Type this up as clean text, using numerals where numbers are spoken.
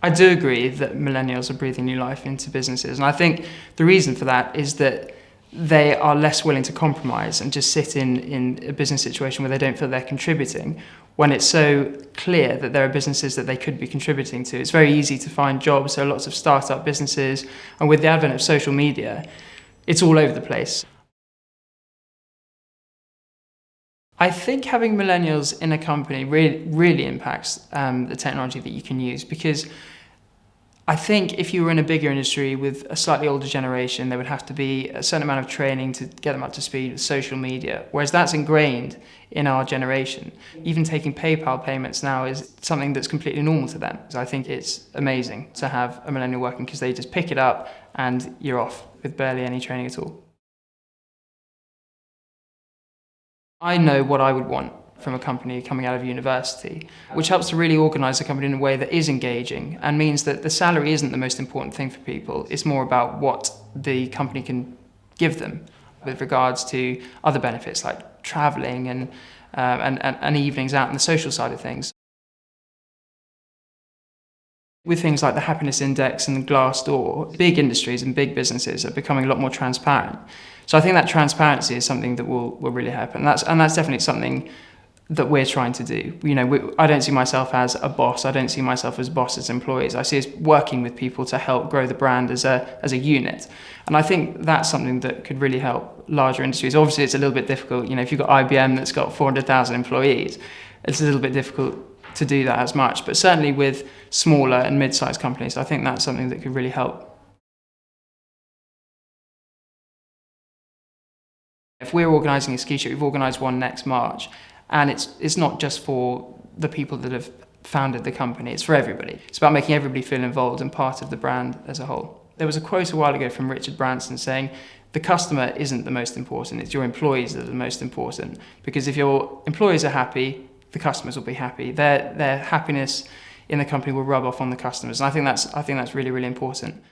I do agree that millennials are breathing new life into businesses, and I think the reason for that is that they are less willing to compromise and just sit in a business situation where they don't feel they're contributing, when it's so clear that there are businesses that they could be contributing to. It's very easy to find jobs, so lots of startup businesses, and with the advent of social media, it's all over the place. I think having millennials in a company really impacts the technology that you can use, because I think if you were in a bigger industry with a slightly older generation, there would have to be a certain amount of training to get them up to speed with social media, whereas that's ingrained in our generation. Even taking PayPal payments now is something that's completely normal to them. So I think it's amazing to have a millennial working, because they just pick it up and you're off with barely any training at all. I know what I would want from a company coming out of university, which helps to really organise the company in a way that is engaging and means that the salary isn't the most important thing for people. It's more about what the company can give them with regards to other benefits like travelling and evenings out and the social side of things. With things like the happiness index and Glassdoor, big industries and big businesses are becoming a lot more transparent. So I think that transparency is something that will really help, and that's definitely something that we're trying to do. I don't see myself as a boss. I don't see myself as boss as employees. I see us working with people to help grow the brand as a unit. And I think that's something that could really help larger industries. Obviously, it's a little bit difficult. If you've got IBM that's got 400,000 employees, it's a little bit difficult to do that as much. But certainly with smaller and mid-sized companies, I think that's something that could really help. If we're organising a ski trip, we've organised one next March, and it's not just for the people that have founded the company, it's for everybody. It's about making everybody feel involved and part of the brand as a whole. There was a quote a while ago from Richard Branson saying, the customer isn't the most important, it's your employees that are the most important. Because if your employees are happy, the customers will be happy. Their happiness in the company will rub off on the customers. And I think that's really, really important.